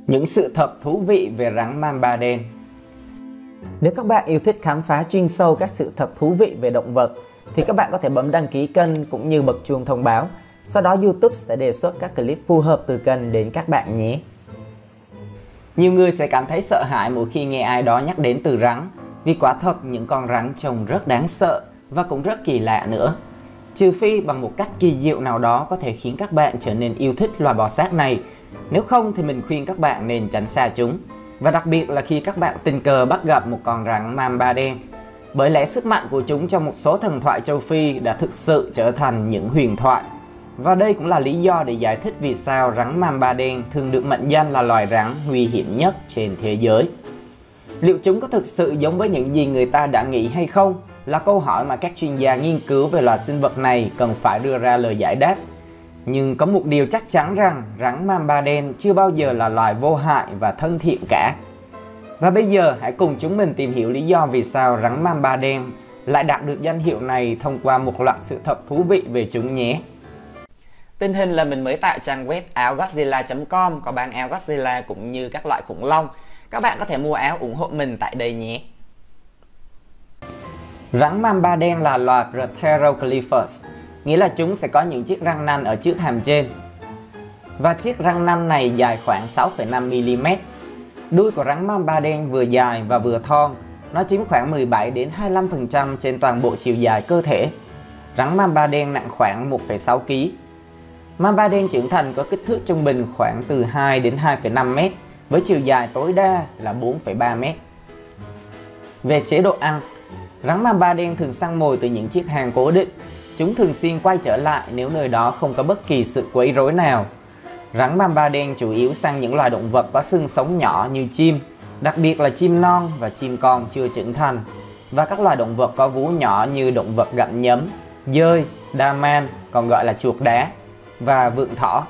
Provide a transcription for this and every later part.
Những sự thật thú vị về rắn mamba đen. Nếu các bạn yêu thích khám phá chuyên sâu các sự thật thú vị về động vật thì các bạn có thể bấm đăng ký kênh cũng như bật chuông thông báo. Sau đó YouTube sẽ đề xuất các clip phù hợp từ kênh đến các bạn nhé. Nhiều người sẽ cảm thấy sợ hãi mỗi khi nghe ai đó nhắc đến từ rắn, vì quả thật những con rắn trông rất đáng sợ và cũng rất kỳ lạ nữa. Trừ phi bằng một cách kỳ diệu nào đó có thể khiến các bạn trở nên yêu thích loài bò sát này. Nếu không thì mình khuyên các bạn nên tránh xa chúng. Và đặc biệt là khi các bạn tình cờ bắt gặp một con rắn mamba đen. Bởi lẽ sức mạnh của chúng trong một số thần thoại châu Phi đã thực sự trở thành những huyền thoại. Và đây cũng là lý do để giải thích vì sao rắn mamba đen thường được mệnh danh là loài rắn nguy hiểm nhất trên thế giới. Liệu chúng có thực sự giống với những gì người ta đã nghĩ hay không? Là câu hỏi mà các chuyên gia nghiên cứu về loài sinh vật này cần phải đưa ra lời giải đáp. Nhưng có một điều chắc chắn rằng rắn mamba đen chưa bao giờ là loài vô hại và thân thiện cả. Và bây giờ hãy cùng chúng mình tìm hiểu lý do vì sao rắn mamba đen lại đạt được danh hiệu này thông qua một loạt sự thật thú vị về chúng nhé. Tình hình là mình mới tạo trang web áo-godzilla.com có bán áo Godzilla cũng như các loại khủng long. Các bạn có thể mua áo ủng hộ mình tại đây nhé. Rắn mamba đen là loài Pterochlyphus, nghĩa là chúng sẽ có những chiếc răng nanh ở trước hàm trên. Và chiếc răng nanh này dài khoảng 6,5mm. Đuôi của rắn mamba đen vừa dài và vừa thon, nó chiếm khoảng 17 đến 25% trên toàn bộ chiều dài cơ thể. Rắn mamba đen nặng khoảng 1,6 kg. Mamba đen trưởng thành có kích thước trung bình khoảng từ 2 đến 2,5 m, với chiều dài tối đa là 4,3 m. Về chế độ ăn, rắn mamba đen thường săn mồi từ những chiếc hang cố định. Chúng thường xuyên quay trở lại nếu nơi đó không có bất kỳ sự quấy rối nào. Rắn mamba đen chủ yếu săn những loài động vật có xương sống nhỏ như chim, đặc biệt là chim non và chim con chưa trưởng thành, và các loài động vật có vú nhỏ như động vật gặm nhấm, dơi, đa man, còn gọi là chuột đá, và vượn thỏ.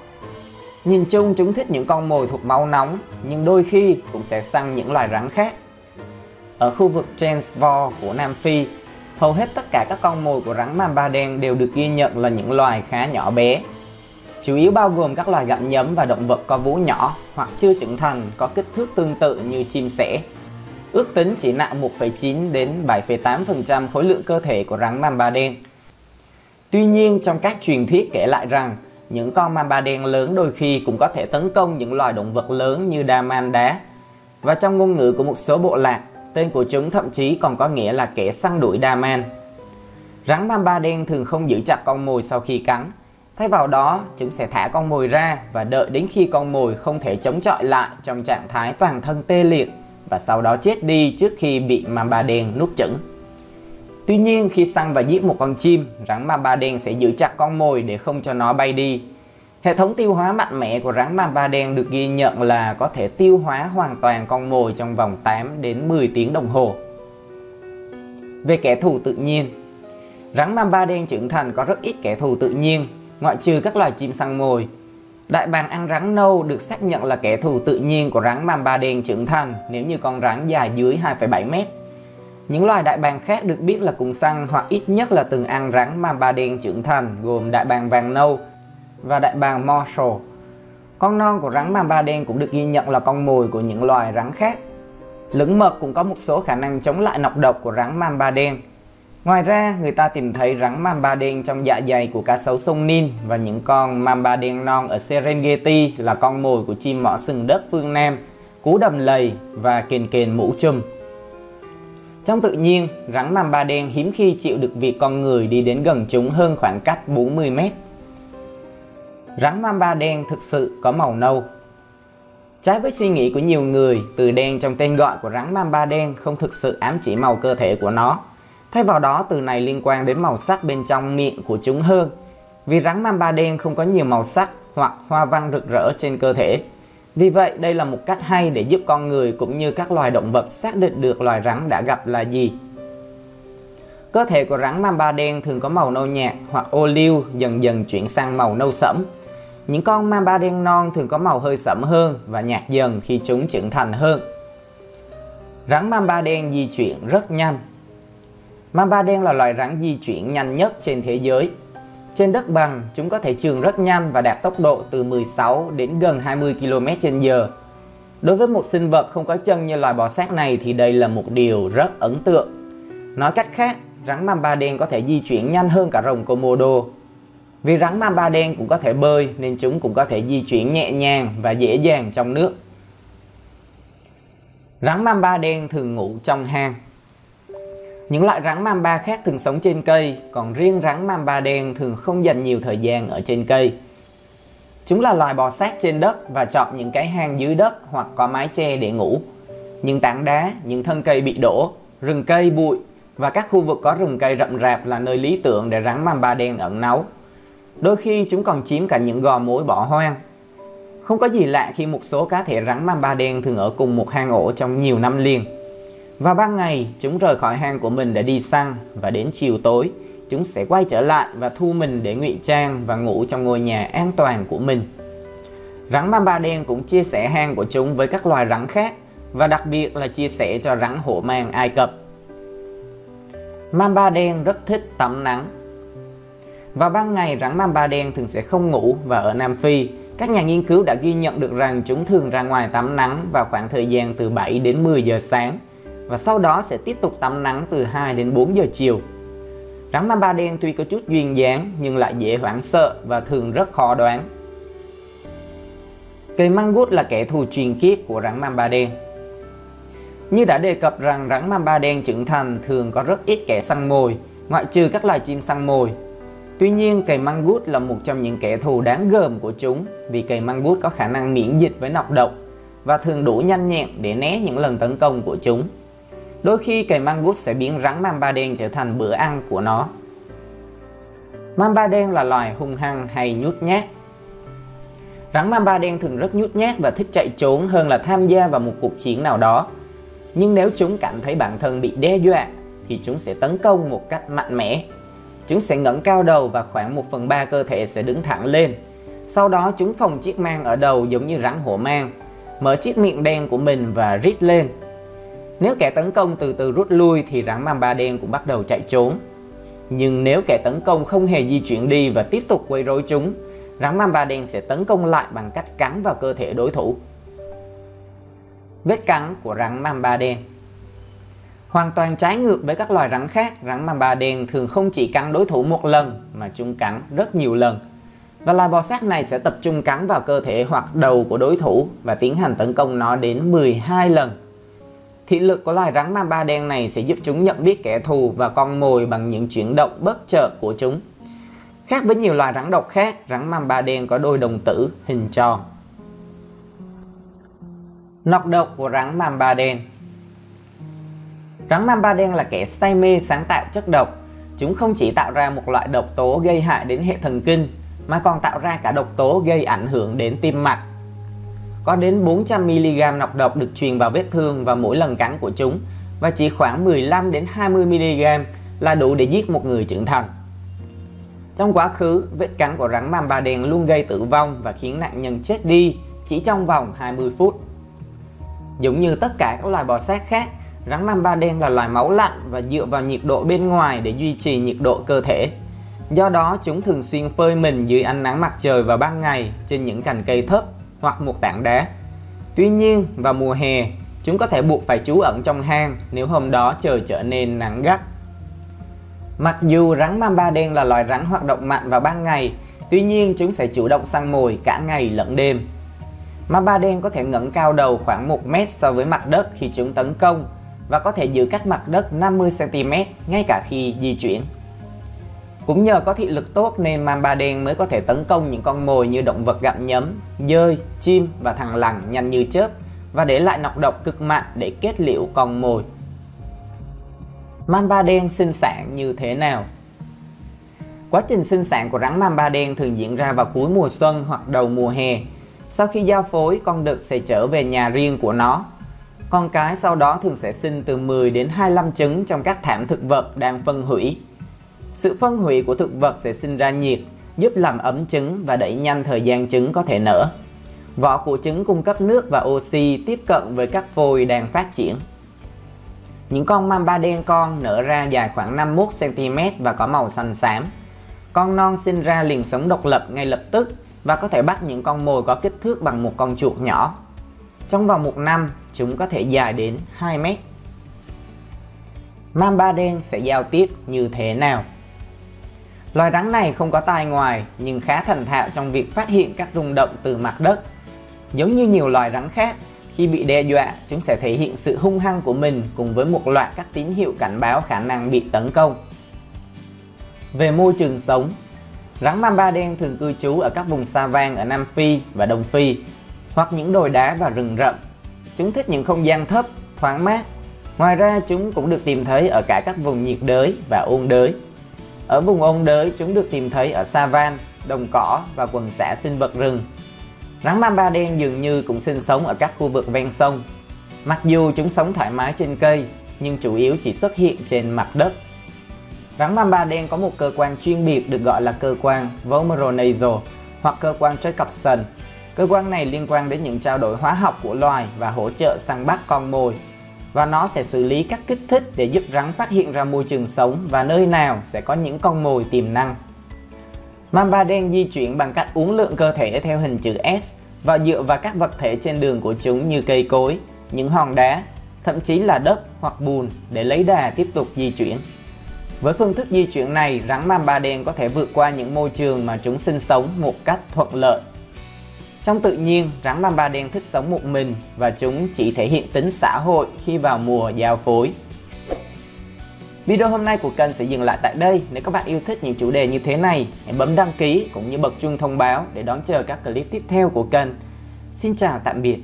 Nhìn chung chúng thích những con mồi thuộc máu nóng, nhưng đôi khi cũng sẽ săn những loài rắn khác. Ở khu vực Transvaal của Nam Phi, hầu hết tất cả các con mồi của rắn mamba đen đều được ghi nhận là những loài khá nhỏ bé. Chủ yếu bao gồm các loài gặm nhấm và động vật có vú nhỏ hoặc chưa trưởng thành có kích thước tương tự như chim sẻ. Ước tính chỉ nặng 1,9 đến 7,8% khối lượng cơ thể của rắn mamba đen. Tuy nhiên, trong các truyền thuyết kể lại rằng những con mamba đen lớn đôi khi cũng có thể tấn công những loài động vật lớn như đa man đá. Và trong ngôn ngữ của một số bộ lạc, tên của chúng thậm chí còn có nghĩa là kẻ săn đuổi đa man. Rắn mamba đen thường không giữ chặt con mồi sau khi cắn. Thay vào đó, chúng sẽ thả con mồi ra và đợi đến khi con mồi không thể chống chọi lại trong trạng thái toàn thân tê liệt và sau đó chết đi trước khi bị mamba đen nuốt chửng. Tuy nhiên, khi săn và giết một con chim, rắn mamba đen sẽ giữ chặt con mồi để không cho nó bay đi. Hệ thống tiêu hóa mạnh mẽ của rắn mamba đen được ghi nhận là có thể tiêu hóa hoàn toàn con mồi trong vòng 8 đến 10 tiếng đồng hồ. Về kẻ thù tự nhiên, rắn mamba đen trưởng thành có rất ít kẻ thù tự nhiên, ngoại trừ các loài chim săn mồi. Đại bàng ăn rắn nâu được xác nhận là kẻ thù tự nhiên của rắn mamba đen trưởng thành nếu như con rắn dài dưới 2,7 m. Những loài đại bàng khác được biết là cùng săn hoặc ít nhất là từng ăn rắn mamba đen trưởng thành gồm đại bàng vàng nâu và đại bàng Marshall. Con non của rắn mamba đen cũng được ghi nhận là con mồi của những loài rắn khác. Lửng mật cũng có một số khả năng chống lại nọc độc của rắn mamba đen. Ngoài ra, người ta tìm thấy rắn mamba đen trong dạ dày của cá sấu sông Nin và những con mamba đen non ở Serengeti là con mồi của chim mỏ sừng đất phương Nam, cú đầm lầy và kền kền mũ chùm. Trong tự nhiên, rắn mamba đen hiếm khi chịu được việc con người đi đến gần chúng hơn khoảng cách 40 m. Rắn mamba đen thực sự có màu nâu. Trái với suy nghĩ của nhiều người, từ đen trong tên gọi của rắn mamba đen không thực sự ám chỉ màu cơ thể của nó. Thay vào đó, từ này liên quan đến màu sắc bên trong miệng của chúng hơn. Vì rắn mamba đen không có nhiều màu sắc hoặc hoa văn rực rỡ trên cơ thể. Vì vậy, đây là một cách hay để giúp con người cũng như các loài động vật xác định được loài rắn đã gặp là gì. Cơ thể của rắn mamba đen thường có màu nâu nhạt hoặc ô liu dần dần chuyển sang màu nâu sẫm. Những con mamba đen non thường có màu hơi sẫm hơn và nhạt dần khi chúng trưởng thành hơn. Rắn mamba đen di chuyển rất nhanh. Mamba đen là loài rắn di chuyển nhanh nhất trên thế giới. Trên đất bằng, chúng có thể chườn rất nhanh và đạt tốc độ từ 16 đến gần 20 km/h. Đối với một sinh vật không có chân như loài bò sát này thì đây là một điều rất ấn tượng. Nói cách khác, rắn mamba đen có thể di chuyển nhanh hơn cả rồng Komodo. Vì rắn mamba đen cũng có thể bơi nên chúng cũng có thể di chuyển nhẹ nhàng và dễ dàng trong nước. Rắn mamba đen thường ngủ trong hang. Những loại rắn mamba khác thường sống trên cây, còn riêng rắn mamba đen thường không dành nhiều thời gian ở trên cây. Chúng là loài bò sát trên đất và chọn những cái hang dưới đất hoặc có mái che để ngủ. Những tảng đá, những thân cây bị đổ, rừng cây, bụi và các khu vực có rừng cây rậm rạp là nơi lý tưởng để rắn mamba đen ẩn náu. Đôi khi chúng còn chiếm cả những gò mối bỏ hoang. Không có gì lạ khi một số cá thể rắn mamba đen thường ở cùng một hang ổ trong nhiều năm liền. Vào ban ngày, chúng rời khỏi hang của mình để đi săn và đến chiều tối, chúng sẽ quay trở lại và thu mình để ngụy trang và ngủ trong ngôi nhà an toàn của mình. Rắn mamba đen cũng chia sẻ hang của chúng với các loài rắn khác và đặc biệt là chia sẻ cho rắn hổ mang Ai Cập. Mamba đen rất thích tắm nắng. Vào ban ngày, rắn mamba đen thường sẽ không ngủ và ở Nam Phi, các nhà nghiên cứu đã ghi nhận được rằng chúng thường ra ngoài tắm nắng vào khoảng thời gian từ 7 đến 10 giờ sáng và sau đó sẽ tiếp tục tắm nắng từ 2 đến 4 giờ chiều. Rắn mamba đen tuy có chút duyên dáng nhưng lại dễ hoảng sợ và thường rất khó đoán. Cây măng gút là kẻ thù truyền kiếp của rắn mamba đen. Như đã đề cập rằng rắn mamba đen trưởng thành thường có rất ít kẻ săn mồi, ngoại trừ các loài chim săn mồi. Tuy nhiên, cây măng gút là một trong những kẻ thù đáng gờm của chúng vì cây măng gút có khả năng miễn dịch với nọc độc và thường đủ nhanh nhẹn để né những lần tấn công của chúng. Đôi khi cây măng gút sẽ biến rắn mamba đen trở thành bữa ăn của nó. Mamba đen là loài hung hăng hay nhút nhát. Rắn mamba đen thường rất nhút nhát và thích chạy trốn hơn là tham gia vào một cuộc chiến nào đó. Nhưng nếu chúng cảm thấy bản thân bị đe dọa thì chúng sẽ tấn công một cách mạnh mẽ. Chúng sẽ ngẩng cao đầu và khoảng 1/3 cơ thể sẽ đứng thẳng lên. Sau đó chúng phồng chiếc mang ở đầu giống như rắn hổ mang, mở chiếc miệng đen của mình và rít lên. Nếu kẻ tấn công từ từ rút lui thì rắn mamba đen cũng bắt đầu chạy trốn. Nhưng nếu kẻ tấn công không hề di chuyển đi và tiếp tục quấy rối chúng, rắn mamba đen sẽ tấn công lại bằng cách cắn vào cơ thể đối thủ. Vết cắn của rắn mamba đen. Hoàn toàn trái ngược với các loài rắn khác, rắn mamba đen thường không chỉ cắn đối thủ một lần mà chúng cắn rất nhiều lần. Và loài bò sát này sẽ tập trung cắn vào cơ thể hoặc đầu của đối thủ và tiến hành tấn công nó đến 12 lần. Thị lực của loài rắn mamba đen này sẽ giúp chúng nhận biết kẻ thù và con mồi bằng những chuyển động bất chợt của chúng. Khác với nhiều loài rắn độc khác, rắn mamba đen có đôi đồng tử hình tròn. Nọc độc của rắn mamba đen. Rắn mamba đen là kẻ say mê sáng tạo chất độc. Chúng không chỉ tạo ra một loại độc tố gây hại đến hệ thần kinh, mà còn tạo ra cả độc tố gây ảnh hưởng đến tim mạch. Có đến 400mg nọc độc được truyền vào vết thương vào mỗi lần cắn của chúng, và chỉ khoảng 15 đến 20mg là đủ để giết một người trưởng thành. Trong quá khứ, vết cắn của rắn mamba đen luôn gây tử vong và khiến nạn nhân chết đi chỉ trong vòng 20 phút. Giống như tất cả các loài bò sát khác, rắn mamba đen là loài máu lạnh và dựa vào nhiệt độ bên ngoài để duy trì nhiệt độ cơ thể. Do đó, chúng thường xuyên phơi mình dưới ánh nắng mặt trời vào ban ngày trên những cành cây thấp hoặc một tảng đá. Tuy nhiên, vào mùa hè, chúng có thể buộc phải trú ẩn trong hang nếu hôm đó trời trở nên nắng gắt. Mặc dù rắn mamba đen là loài rắn hoạt động mạnh vào ban ngày, tuy nhiên chúng sẽ chủ động săn mồi cả ngày lẫn đêm. Mamba đen có thể ngẩng cao đầu khoảng 1 mét so với mặt đất khi chúng tấn công và có thể giữ cách mặt đất 50cm ngay cả khi di chuyển. Cũng nhờ có thị lực tốt nên mamba đen mới có thể tấn công những con mồi như động vật gặm nhấm, dơi, chim và thằn lằn nhanh như chớp và để lại nọc độc cực mạnh để kết liễu con mồi. Mamba đen sinh sản như thế nào? Quá trình sinh sản của rắn mamba đen thường diễn ra vào cuối mùa xuân hoặc đầu mùa hè. Sau khi giao phối, con đực sẽ trở về nhà riêng của nó. Con cái sau đó thường sẽ sinh từ 10 đến 25 trứng trong các thảm thực vật đang phân hủy. Sự phân hủy của thực vật sẽ sinh ra nhiệt, giúp làm ấm trứng và đẩy nhanh thời gian trứng có thể nở. Vỏ của trứng cung cấp nước và oxy tiếp cận với các phôi đang phát triển. Những con mamba đen con nở ra dài khoảng 51cm và có màu xanh xám. Con non sinh ra liền sống độc lập ngay lập tức và có thể bắt những con mồi có kích thước bằng một con chuột nhỏ. Trong vòng 1 năm, chúng có thể dài đến 2 mét. Mamba đen sẽ giao tiếp như thế nào? Loài rắn này không có tai ngoài nhưng khá thành thạo trong việc phát hiện các rung động từ mặt đất. Giống như nhiều loài rắn khác, khi bị đe dọa, chúng sẽ thể hiện sự hung hăng của mình cùng với một loạt các tín hiệu cảnh báo khả năng bị tấn công. Về môi trường sống, rắn mamba đen thường cư trú ở các vùng sa van ở Nam Phi và Đông Phi, hoặc những đồi đá và rừng rậm. Chúng thích những không gian thấp, thoáng mát. Ngoài ra, chúng cũng được tìm thấy ở cả các vùng nhiệt đới và ôn đới. Ở vùng ôn đới, chúng được tìm thấy ở sa van, đồng cỏ và quần xã sinh vật rừng. Rắn mamba đen dường như cũng sinh sống ở các khu vực ven sông. Mặc dù chúng sống thoải mái trên cây, nhưng chủ yếu chỉ xuất hiện trên mặt đất. Rắn mamba đen có một cơ quan chuyên biệt được gọi là cơ quan vomeronasal hoặc cơ quan Jacobson. Cơ quan này liên quan đến những trao đổi hóa học của loài và hỗ trợ săn bắt con mồi. Và nó sẽ xử lý các kích thích để giúp rắn phát hiện ra môi trường sống và nơi nào sẽ có những con mồi tiềm năng. Mamba đen di chuyển bằng cách uốn lượn cơ thể theo hình chữ S và dựa vào các vật thể trên đường của chúng như cây cối, những hòn đá, thậm chí là đất hoặc bùn để lấy đà tiếp tục di chuyển. Với phương thức di chuyển này, rắn mamba đen có thể vượt qua những môi trường mà chúng sinh sống một cách thuận lợi. Trong tự nhiên, rắn mamba đen thích sống một mình và chúng chỉ thể hiện tính xã hội khi vào mùa giao phối. Video hôm nay của kênh sẽ dừng lại tại đây. Nếu các bạn yêu thích những chủ đề như thế này, hãy bấm đăng ký cũng như bật chuông thông báo để đón chờ các clip tiếp theo của kênh. Xin chào tạm biệt.